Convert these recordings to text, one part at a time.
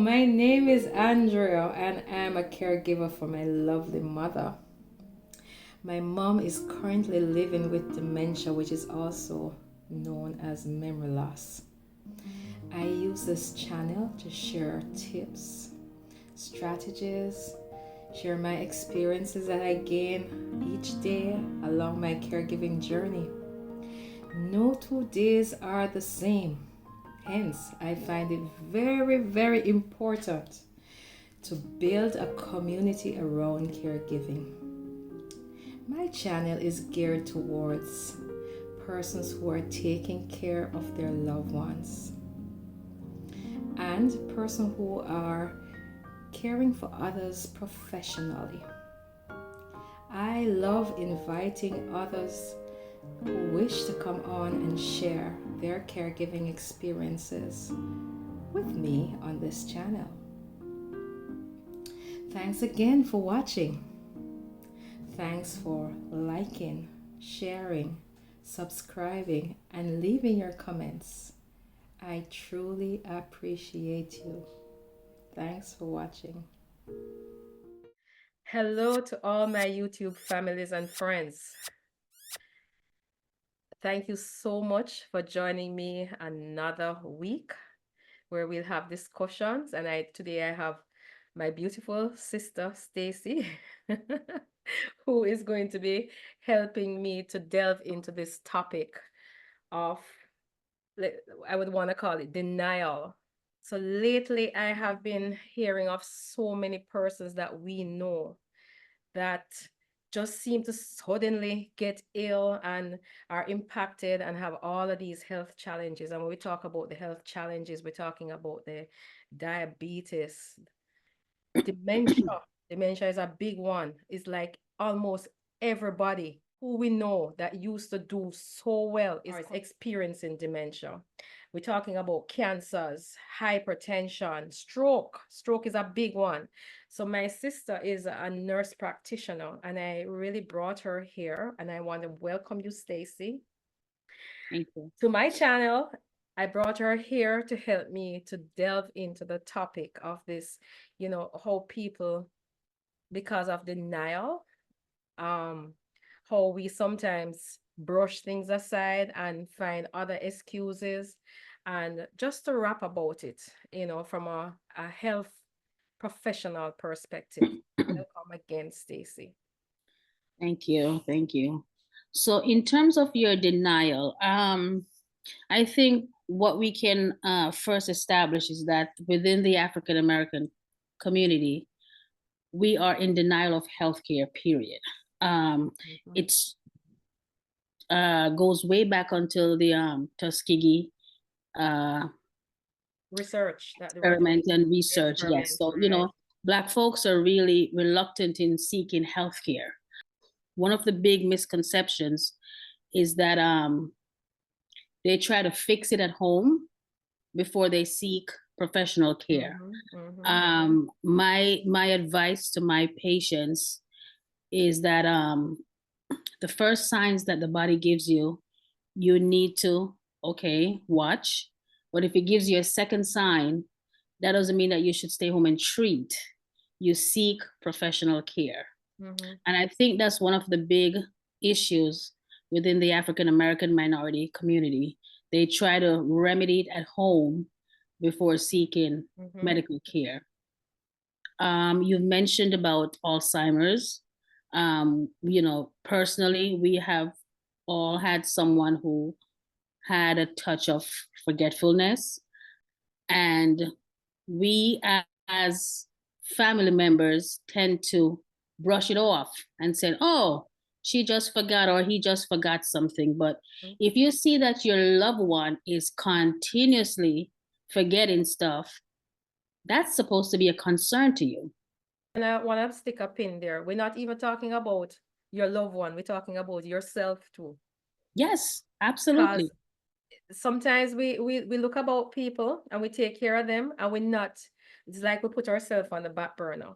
my name is Andrea and I'm a caregiver for my lovely mother. My mom is currently living with dementia, which is also known as memory loss. I use this channel to share tips, strategies, share my experiences that I gain each day along my caregiving journey. No 2 days are the same. Hence, I find it very, very important to build a community around caregiving. My channel is geared towards persons who are taking care of their loved ones and persons who are caring for others professionally. I love inviting others who wish to come on and share their caregiving experiences with me on this channel. Thanks again for watching. Thanks for liking, sharing, subscribing, and leaving your comments. I truly appreciate you. Thanks for watching. Hello to all my YouTube families and friends. Thank you so much for joining me another week where we'll have discussions. And today I have my beautiful sister Stacy who is going to be helping me to delve into this topic of, I would want to call it denial. So lately I have been hearing of so many persons that we know that just seem to suddenly get ill and are impacted and have all of these health challenges. And when we talk about the health challenges, we're talking about the diabetes, dementia. Dementia is a big one. It's like almost everybody who we know that used to do so well is experiencing dementia. We're talking about cancers, hypertension, stroke. Stroke is a big one. So my sister is a nurse practitioner and I really brought her here and I want to welcome you, Stacy. Thank you. To my channel. I brought her here to help me to delve into the topic of this, how people, because of denial, how we sometimes brush things aside and find other excuses, and just to rap about it, from a health professional perspective. Welcome again, Stacy. Thank you. Thank you. So in terms of your denial, I think what we can first establish is that within the African American community, we are in denial of healthcare, period. It's goes way back until the Tuskegee Research, experiment and research. Yes. So, Black folks are really reluctant in seeking healthcare. One of the big misconceptions is that they try to fix it at home before they seek professional care. My advice to my patients is that the first signs that the body gives you, you need to, watch. But if it gives you a second sign, that doesn't mean that you should stay home and treat. You seek professional care. And I think that's one of the big issues within the African American minority community. They try to remedy it at home before seeking medical care. You've mentioned about Alzheimer's. Personally, we have all had someone who had a touch of forgetfulness. And we as family members tend to brush it off and say, oh, she just forgot or he just forgot something. But if you see that your loved one is continuously forgetting stuff, that's supposed to be a concern to you. And I want to stick a pin there. We're not even talking about your loved one. We're talking about yourself too. Yes, absolutely. Sometimes we look about people and we take care of them and we're not. It's like we put ourselves on the back burner.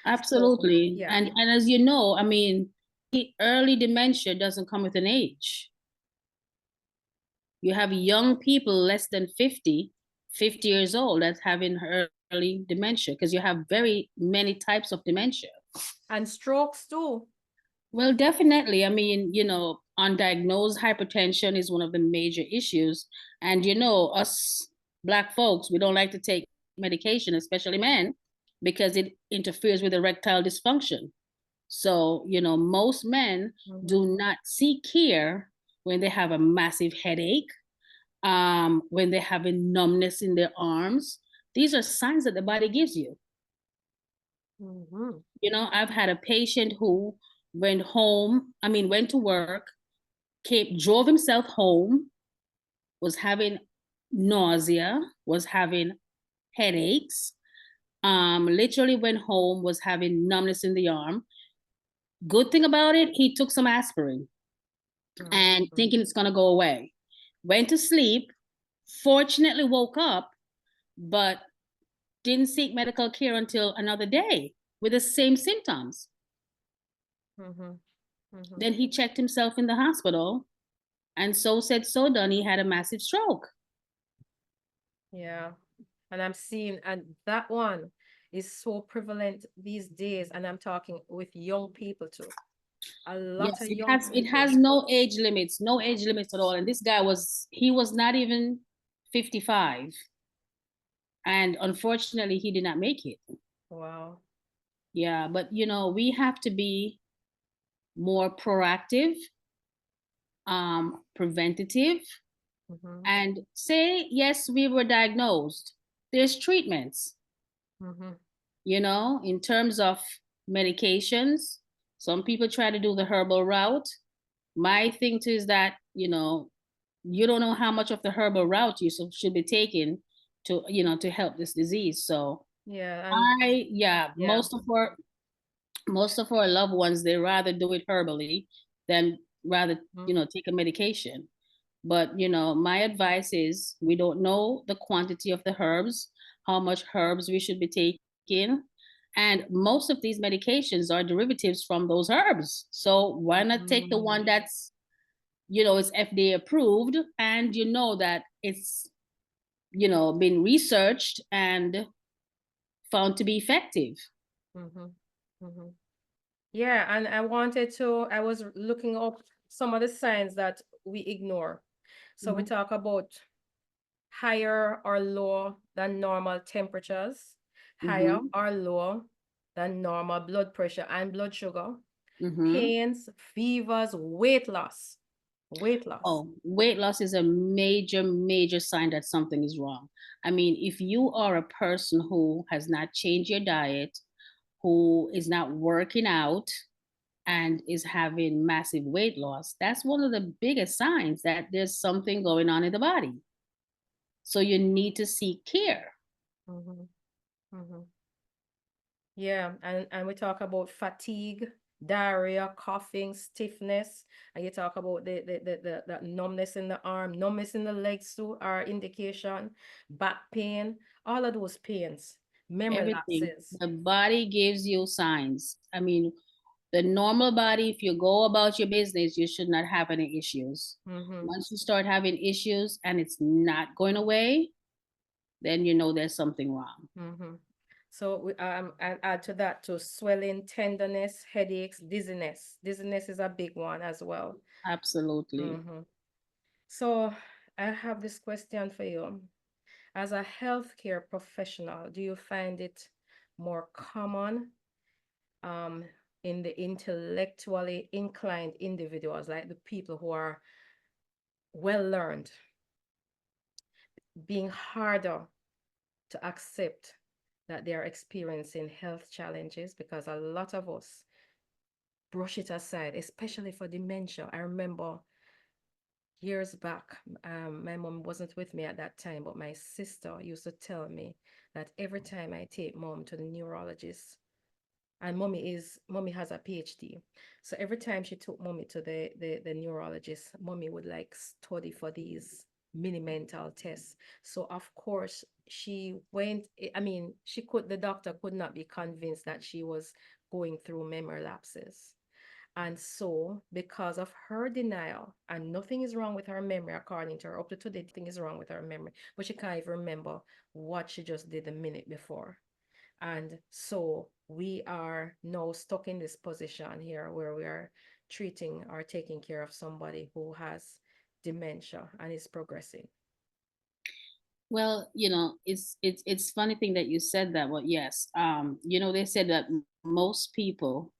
Absolutely. So, yeah. And as you know, I mean, early dementia doesn't come with an age. You have young people less than 50 years old that's having dementia, because you have very many types of dementia. And strokes too. Well, definitely. I mean, undiagnosed hypertension is one of the major issues. And, us Black folks, we don't like to take medication, especially men, because it interferes with erectile dysfunction. So, most men do not seek care when they have a massive headache, when they have a numbness in their arms. These are signs that the body gives you. I've had a patient who went to work, drove himself home, was having nausea, was having headaches, literally went home, was having numbness in the arm. Good thing about it, he took some aspirin and thinking it's going to go away. Went to sleep, fortunately woke up, but didn't seek medical care until another day with the same symptoms. Then he checked himself in the hospital, and so said, so done, he had a massive stroke. Yeah. And I'm seeing, and that one is so prevalent these days. And I'm talking with young people too. A lot Yes, of it young has people. no age limits, at all. And this guy he was not even 55. And unfortunately, he did not make it. Wow. Yeah, but we have to be more proactive, preventative, and say, yes, we were diagnosed. There's treatments. In terms of medications, some people try to do the herbal route. My thing too is that, you don't know how much of the herbal route you should be taking to help this disease. So yeah, and yeah, most of our loved ones, they rather do it herbally than rather, take a medication. But, my advice is we don't know the quantity of the herbs, how much herbs we should be taking. And most of these medications are derivatives from those herbs. So why not take the one that's, is FDA approved, and that it's, been researched and found to be effective. Yeah, and I was looking up some of the signs that we ignore. So we talk about higher or lower than normal temperatures, higher or lower than normal blood pressure and blood sugar, pains, fevers, weight loss. Weight loss. Oh, weight loss is a major, major sign that something is wrong. I mean, if you are a person who has not changed your diet, who is not working out, and is having massive weight loss, that's one of the biggest signs that there's something going on in the body. So you need to seek care. Yeah, and we talk about fatigue, diarrhea, coughing, stiffness, and you talk about the numbness in the arm, numbness in the legs too, are indication, back pain, all of those pains, memory Everything. lapses. The body gives you signs. I mean, the normal body, if you go about your business, you should not have any issues. Once you start having issues and it's not going away, then there's something wrong. So we and add to that to swelling, tenderness, headaches, dizziness. Dizziness is a big one as well. Absolutely. So I have this question for you. As a healthcare professional, do you find it more common in the intellectually inclined individuals, like the people who are well learned, being harder to accept that they are experiencing health challenges? Because a lot of us brush it aside, especially for dementia. I remember years back, my mom wasn't with me at that time, but my sister used to tell me that every time I take mom to the neurologist, and mommy has a PhD, so every time she took mommy to the neurologist, mommy would like study for these mini mental tests. So of course she went. I mean, the doctor could not be convinced that she was going through memory lapses. And so, because of her denial, and nothing is wrong with her memory, according to her, up to today, nothing is wrong with her memory, but she can't even remember what she just did a minute before. And so we are now stuck in this position here where we are treating or taking care of somebody who has dementia and is progressing. Well, it's funny thing that you said that, but yes, they said that most people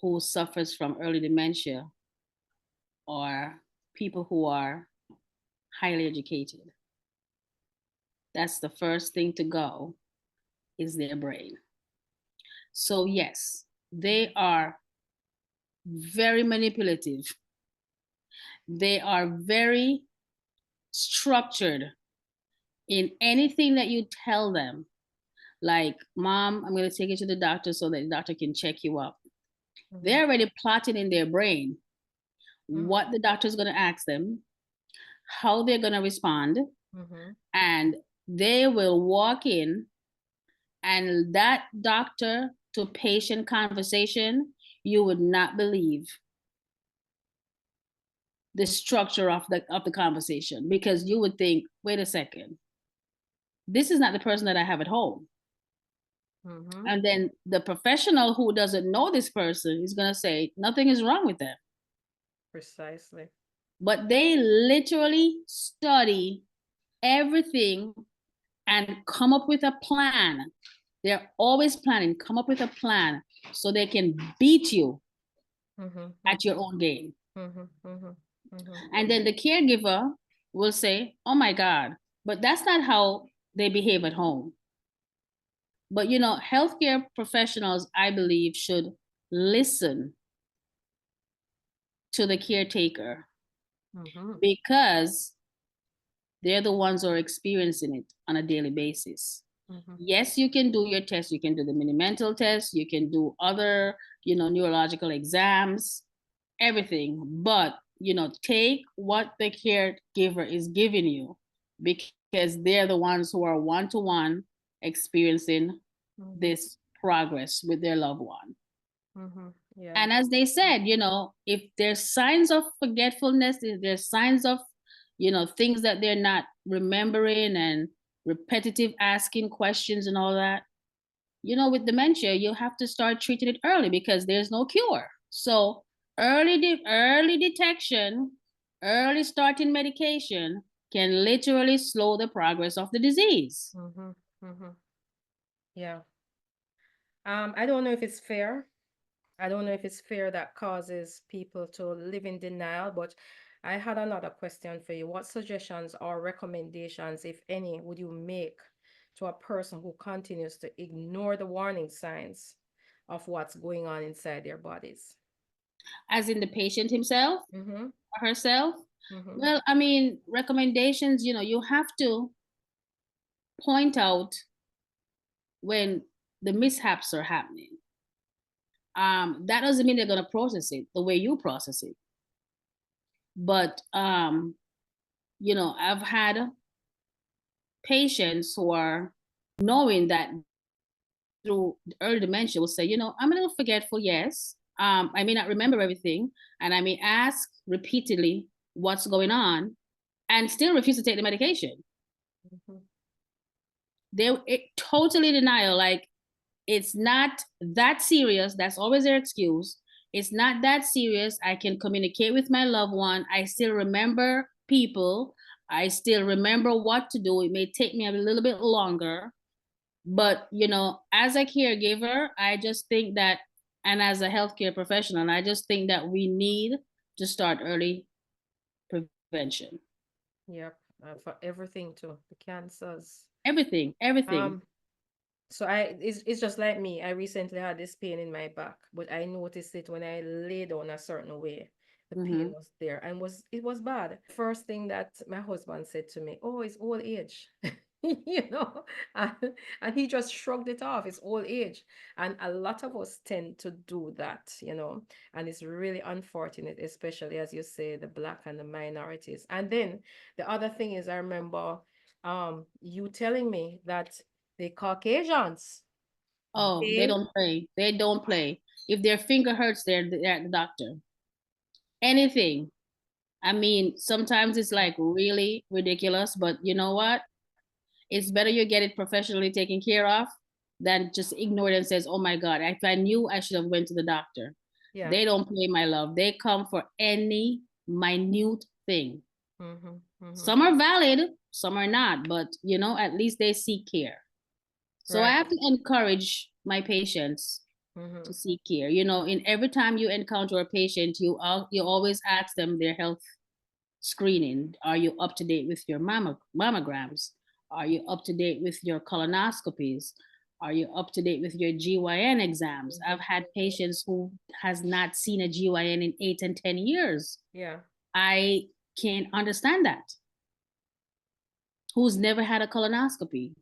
who suffers from early dementia are people who are highly educated. That's the first thing to go is their brain. So yes, they are very manipulative. They are very structured in anything that you tell them. Like, mom, I'm going to take you to the doctor so that the doctor can check you up. Mm-hmm. They're already plotting in their brain Mm-hmm. what the doctor is going to ask them, how they're going to respond, Mm-hmm. and they will walk in, and that doctor to patient conversation, you would not believe the structure of the conversation, because you would think, wait a second, this is not the person that I have at home. Mm-hmm. And then the professional who doesn't know this person is going to say nothing is wrong with them. Precisely. But they literally study everything and come up with a plan. They're always planning, come up with a plan so they can beat you Mm-hmm. at your own game. Mm-hmm. Mm-hmm. Mm-hmm. And then the caregiver will say, oh my God, but that's not how they behave at home. But healthcare professionals, I believe, should listen to the caretaker Mm-hmm. because they're the ones who are experiencing it on a daily basis. Mm-hmm. Yes, you can do your test. You can do the mini mental test. You can do other, neurological exams, everything. But, take what the caregiver is giving you because they're the ones who are one-to-one experiencing Mm-hmm. this progress with their loved one. Mm-hmm. Yeah. And as they said, if there's signs of forgetfulness, if there's signs of, things that they're not remembering and repetitive asking questions and all that, with dementia, you have to start treating it early because there's no cure. So early detection, early starting medication can literally slow the progress of the disease. Mm-hmm. Mm-hmm. Yeah. I don't know if it's fair. I don't know if it's fear that causes people to live in denial, but I had another question for you. What suggestions or recommendations, if any, would you make to a person who continues to ignore the warning signs of what's going on inside their bodies? As in the patient himself Mm-hmm. or herself. Mm-hmm. Well, I mean, recommendations, you have to point out when the mishaps are happening. That doesn't mean they're going to process it the way you process it. But, I've had patients who are knowing that through early dementia will say, I'm a little forgetful, yes. I may not remember everything, and I may ask repeatedly what's going on and still refuse to take the medication. Mm-hmm. They totally denial, like it's not that serious. That's always their excuse. It's not that serious. I can communicate with my loved one. I still remember people. I still remember what to do. It may take me a little bit longer. But, as a caregiver, I just think that, and as a healthcare professional, I just think that we need to start early prevention. Yep. For everything too, the cancers. Everything, everything. Um, So it's just like me. I recently had this pain in my back, but I noticed it when I lay down a certain way. The pain Mm-hmm. was there and it was bad. First thing that my husband said to me, "Oh, it's old age." You know, and, and he just shrugged it off. It's old age. And a lot of us tend to do that, and it's really unfortunate, especially as you say, the black and the minorities. And then the other thing is I remember you telling me that the Caucasians, Oh, they they, don't play. They don't play. If their finger hurts, they're at the doctor. Anything. I mean, sometimes it's like really ridiculous, but you know what? It's better you get it professionally taken care of than just ignore it and says, "Oh my God, if I knew, I should have went to the doctor." Yeah. They don't play, my love. They come for any minute thing. Mm-hmm. Mm-hmm. Some are valid, some are not, but at least they seek care. So I Right. have to encourage my patients Mm-hmm. to seek care. In every time you encounter a patient, you always ask them their health screening. Are you up to date with your mammograms? Are you up to date with your colonoscopies? Are you up to date with your GYN exams? I've had patients who has not seen a GYN in 8 and 10 years. Yeah. I can't understand that. Who's never had a colonoscopy?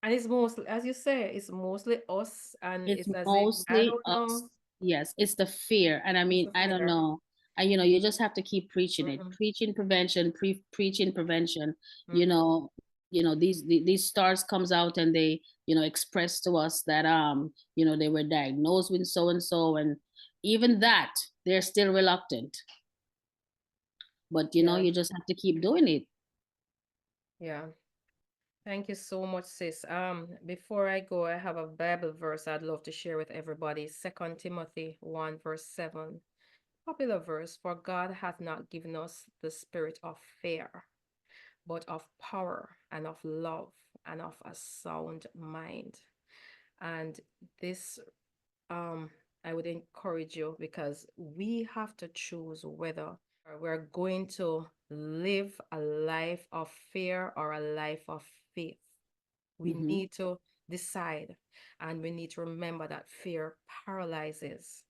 And it's mostly, as you say, it's mostly us, and It's it's as if I mostly don't us. know. Yes, it's the fear. And I It's mean, the I don't fear. know. And you just have to keep preaching it. Mm-hmm. Preaching prevention, preaching prevention. You Mm-hmm. know, these stars comes out and they, express to us that they were diagnosed with so and so, and even that, they're still reluctant. But Yeah. you just have to keep doing it. Yeah. Thank you so much, sis. Before I go, I have a Bible verse I'd love to share with everybody. 2 Timothy 1 verse 7. Popular verse, for God hath not given us the spirit of fear, but of power and of love and of a sound mind. And this, I would encourage you, because we have to choose whether we're going to live a life of fear or a life of faith. We Hmm. need to decide, and we need to remember that fear paralyzes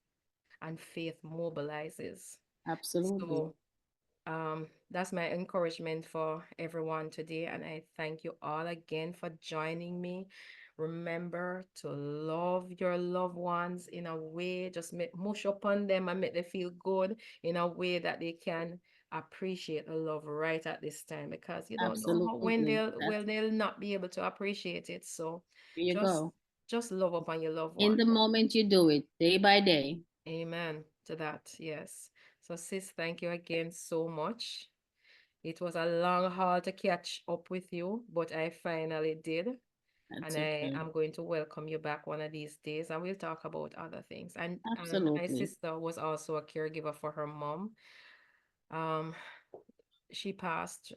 and faith mobilizes. Absolutely. So that's my encouragement for everyone today. And I thank you all again for joining me. Remember to love your loved ones in a way, just mush up on them and make them feel good in a way that they can appreciate the love right at this time, because you don't know when Absolutely. they'll not be able to appreciate it. So Here you just go. just love upon your loved In one. the moment you do it, day by day. Amen to that. Yes. So, sis, thank you again so much. It was a long haul to catch up with you, but I finally did. And That's I okay. am going to welcome you back one of these days, and we'll talk about other things. And my Absolutely. sister was also a caregiver for her mom. Um, she passed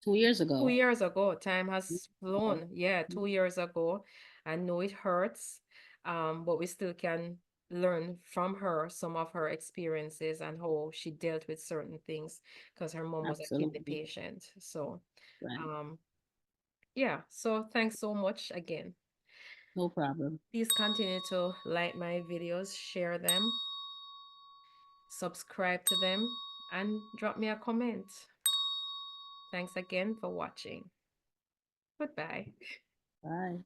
2 years 2 ago. years ago. Time has Oh, flown. Yeah, 2 years ago. I know it hurts, but we still can learn from her some of her experiences and how she dealt with certain things, because her mom was a kidney absolutely. patient. So, Right. um, yeah. So thanks so much again. No problem. Please continue to like my videos, share them, subscribe to them, and drop me a comment. Thanks again for watching. Goodbye. Bye.